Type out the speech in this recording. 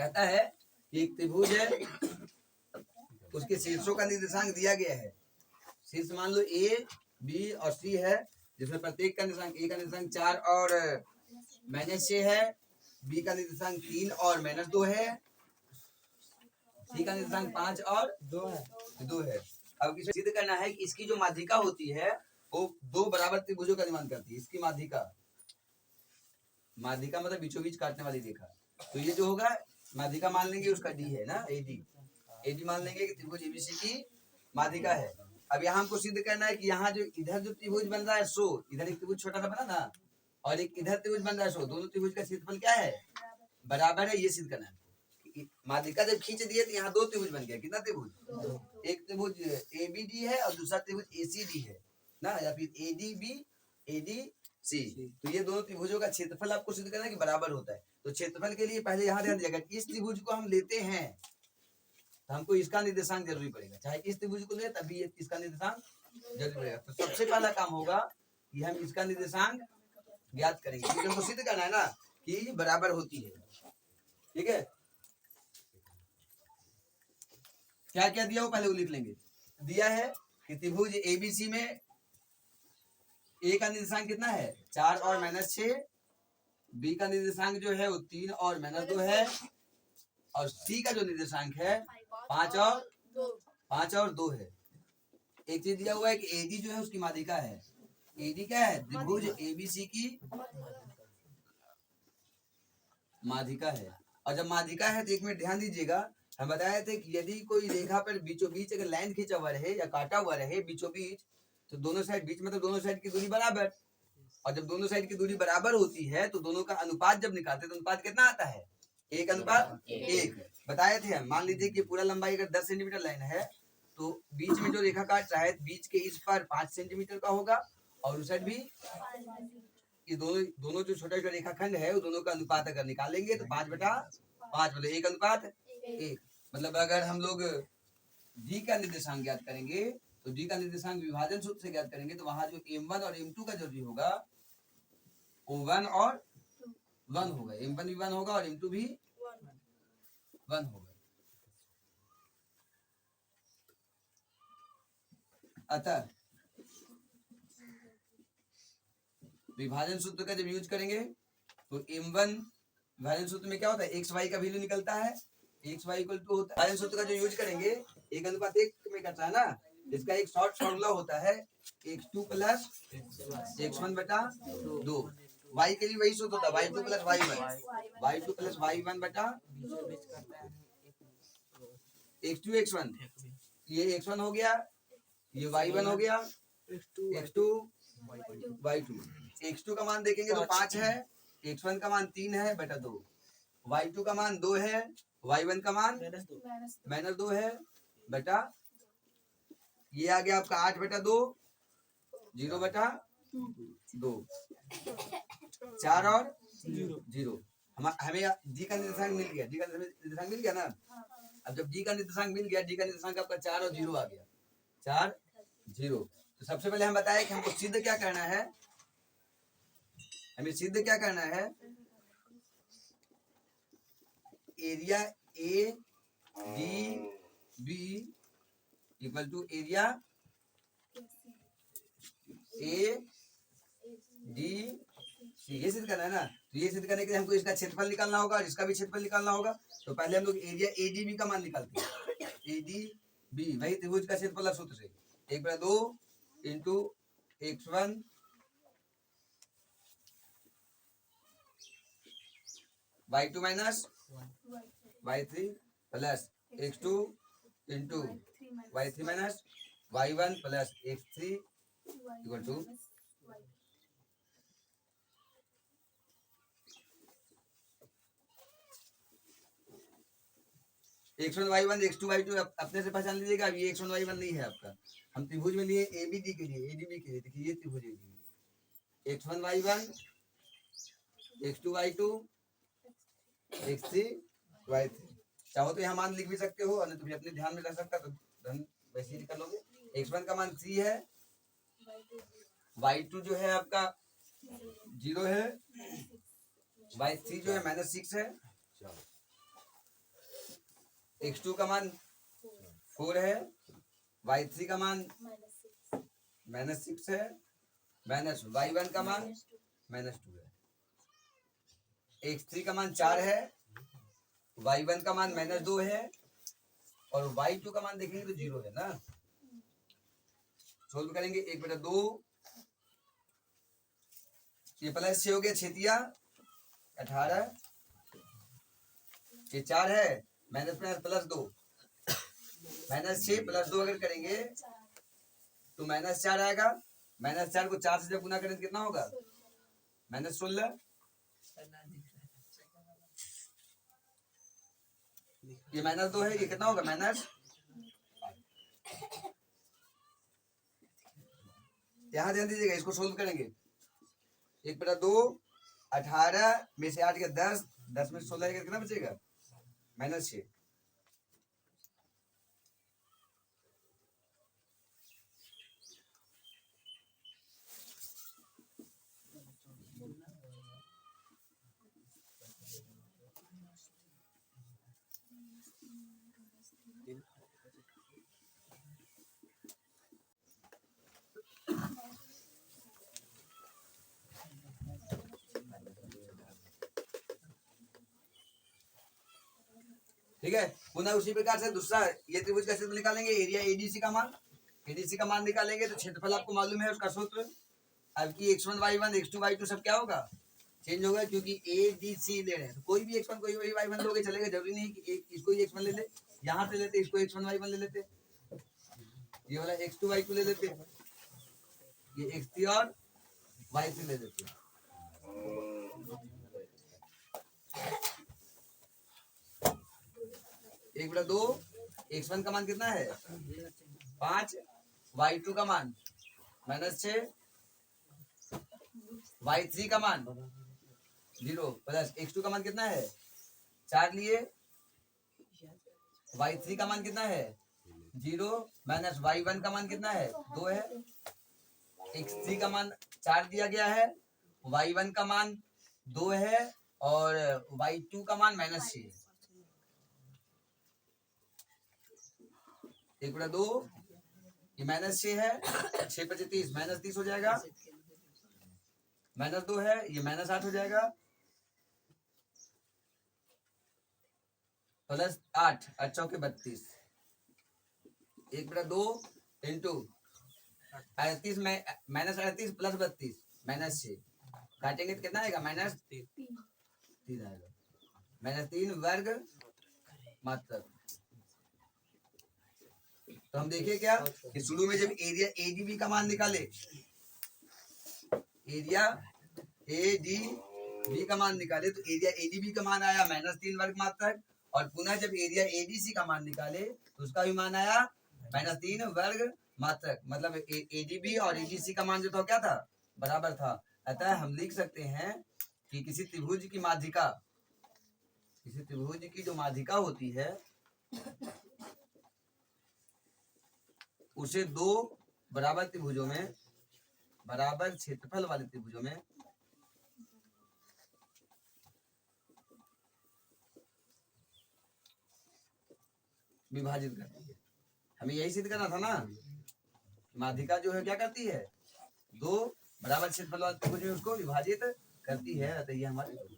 कहता है कि एक त्रिभुज है, उसके शीर्षों का निर्देशांक दिया गया है। शीर्ष मान लो ए, बी और सी है, जिसमें प्रत्येक का निर्देशांक ए का निर्देशांक 4 और -6 है, बी का निर्देशांक 3 और -2 है, सी का निर्देशांक 5 और 2 है। अब इसे सिद्ध करना है कि इसकी जो माध्यिका होती है वो दो बराबर त्रिभुजों का निर्माण करती है। इसकी माध्यिका मतलब बीचों बीच काटने वाली रेखा। तो ये जो होगा माध्यिका मान लेंगे उसका डी है ना, एडी मान लेंगे कि त्रिभुज एबीसी की माध्यिका है। अब यहाँ हमको सिद्ध करना है कि यहाँ जो इधर जो त्रिभुज बन रहा है सो इधर एक त्रिभुज छोटा सा बना ना, और एक इधर त्रिभुज बन रहा है सो दोनों त्रिभुज का क्षेत्रफल क्या है, बराबर है। ये सिद्ध करना है। माध्यिका जब खींच दिए तो यहाँ दो त्रिभुज बन गया। कितना त्रिभुज, एक त्रिभुज एबीडी है और दूसरा त्रिभुज एसीडी है ना, या फिर एडीबी एडीसी। तो ये दोनों त्रिभुजों का क्षेत्रफल आपको सिद्ध करना है कि बराबर होता है। तो क्षेत्रफल के लिए पहले यहाँ ध्यान दिया, इस त्रिभुज को हम लेते हैं तो हमको इसका निर्देशांक जरूरी पड़ेगा। चाहे इस त्रिभुज को ले तब भी इसका निर्देशांक जरूरी पड़ेगा। तो सबसे पहला काम होगा कि हम इसका निर्देशांक ज्ञात करेंगे, क्योंकि हमको सिद्ध करना है ना कि बराबर होती है। ठीक है, क्या क्या दिया वो पहले वो लिख लेंगे। दिया है कि त्रिभुज एबीसी में ए का निर्देशांक कितना है 4 और -6, बी का निर्देशांक जो है वो 3 और -2 है, और सी का जो निर्देशांक है 5 और 2 है। एक चीज दिया हुआ है कि एडी जो है उसकी माध्यिका है। एडी क्या है, त्रिभुज एबीसी की माध्यिका है। और जब माध्यिका है तो एक मिनट ध्यान दीजिएगा, हम बताए थे कि यदि कोई रेखा पर बीचों बीच अगर लाइन खींचा हुआ रहे या काटा हुआ रहे बीचों बीच, तो दोनों साइड बीच में तो दोनों साइड की दूरी बराबर, और जब दोनों साइड की दूरी बराबर होती है तो दोनों का अनुपात जब निकालते तो अनुपात कितना आता है, 1:1। बताए थे हम। मान लीजिए कि पूरा लंबाई अगर 10 सेंटीमीटर लाइन है तो बीच में जो रेखा काट रहा है बीच के इस पर 5 सेंटीमीटर का होगा, और उस साइड भी ये दोनों जो छोटा छोटा रेखाखंड है वो दोनों का अनुपात अगर निकालेंगे तो 5/5 मतलब 1:1। मतलब अगर हम लोग डी का निर्देशांक ज्ञात करेंगे तो डी का निर्देशांक विभाजन सूत्र से ज्ञात करेंगे, तो वहां जो m1 और m2 का जरूरी होगा वो 1 और 1 होगा। m1 भी 1 होगा और m2 भी 1 होगा। अतः विभाजन सूत्र का जब यूज करेंगे तो m1 विभाजन सूत्र में क्या होता है, xy का वैल्यू निकलता है, xy इक्वल टू होता है। विभाजन सूत्र का जो यूज करेंगे 1:1 में करता है ना, इसका एक शॉर्ट फॉर्मूला होता है x2 + x1/2। y के लिए वही सूत्र होता है y2 + y1 x2 x1। ये x1 हो गया, ये y1 हो गया, x2 y2। x2 का मान देखेंगे तो 5 है, x1 का मान 3 है बटा 2, y2 का मान 2 है, y1 का मान -2 है बटा, ये आ गया आपका 8/2, 0/2, 4 और 0। हमें डी का निर्देशांक मिल गया, डी का निर्देशांक मिल गया ना। अब जब डी का निर्देशांक मिल गया, डी का निर्देशांक आपका 4 और 0 आ गया, 4 0। तो सबसे पहले हम बताए कि हमको सिद्ध क्या करना है, हमें सिद्ध क्या करना है, area A D B equal to area A D C. ये सिद्ध करना है ना। तो ये सिद्ध करने के लिए हमको इसका क्षेत्रफल निकालना होगा और इसका भी क्षेत्रफल निकालना होगा। तो पहले हम लोग एरिया एडीबी का मान निकालते हैं। एडीबी वही त्रिभुज का क्षेत्रफल सूत्र से 1/2 into x1 y2 minus y3 plus x2 into y3 minus y1 plus x3 equal to x1 y1 x2 y2 अपने से पहचान लीजिएगा। अब ये x1 y1 नहीं है आपका, हम त्रिभुज में लिए एबीडी के लिए, एडीबी के लिए। देखिए ये त्रिभुज ABD, x1 y1 x2 y2 x3 y3। चाहो तो यहाँ मान लिख भी सकते हो, और तुम्हें अपने ध्यान में रह सकता तो वैसे ही कर लोगे। x1 का मान 3 है, y2 जो है आपका 0 है, y3 जो है -6 है, x2 का मान 4 है, y3 का मान -6 है, माइनस y1 का मान -2 है, x3 का मान 4 है, y1 का मान -2 है और y2 का मान देखेंगे तो 0 है ना। सोल्व करेंगे 1/2, ये प्लस 6 हो गया, छेतिया 18, ये 4 है, माइनस +2, -6 +2 अगर करेंगे तो -4 आएगा। -4 को 4 से जब गुना करें तो कितना होगा? -16। ये -2 है, ये कितना होगा? यहाँ ध्यान दीजिएगा, इसको सोल्व करेंगे 1/2, 18 में से 8 के 10, 10 में 16 कितना बचेगा? -6। ठीक है, पुनः उसी प्रकार से दूसरा ये त्रिभुज का क्षेत्र निकालेंगे, एरिया एडीसी का मान, एडीसी का मान निकालेंगे तो क्षेत्रफल आपको मालूम है उसका सूत्र। अब की x1 y1 x2 y2 सब क्या होगा? चेंज होगा, क्योंकि ए डी सी ले रहे हैं तो कोई भी x1 कोई भी y1 लोगे चलेगा, जरूरी नहीं कि इसको ही x1 ले ले, यहाँ से लेते इसको x1 y1 ले लेते, ये वाला x2 y2 ले लेते, ये x3 और y3 ले लेते। एक बटा 2, x1 का मान कितना है? 5, y2 का मान -6, y3 का मान 0 प्लस x2 का मान कितना है? 4 लिए, y3 का मान कितना है? 0 माइनस y1 का मान कितना है? 2 है, x3 का मान 4 दिया गया है, y1 का मान 2 है और y2 का मान -6 है। 1/2, ये -6 है, 6 × 30 -30 हो जाएगा, -2 है, ये -8 हो जाएगा, +8 8 चौके 32, 1/2 इंटू 38 में -38 + 32 -6 काटेंगे तो कितना आएगा? -3 आएगा, -3 वर्ग मात्रक। तो हम देखें क्या कि शुरू में जब एरिया एडीबी का मान निकाले, एरिया एडीबी का मान निकाले तो एरिया एडीबी का मान आया -3 वर्ग मात्रक, और पुनः जब एरिया एडीसी का मान निकाले तो उसका भी मान आया -3 वर्ग मात्रक। मतलब एडीबी और एडीसी का मान जो था क्या था? बराबर था। अतः हम लिख सकते हैं कि किसी त्रिभुज की माध्यिका, किसी त्रिभुज की जो माध्यिका होती है उसे दो बराबर त्रिभुजों में, बराबर क्षेत्रफल वाले त्रिभुजों में विभाजित करती है। हमें यही सिद्ध करना था ना, माध्यिका जो है क्या करती है? दो बराबर क्षेत्रफल वाले त्रिभुज में उसको विभाजित करती है। अतः ये हमारे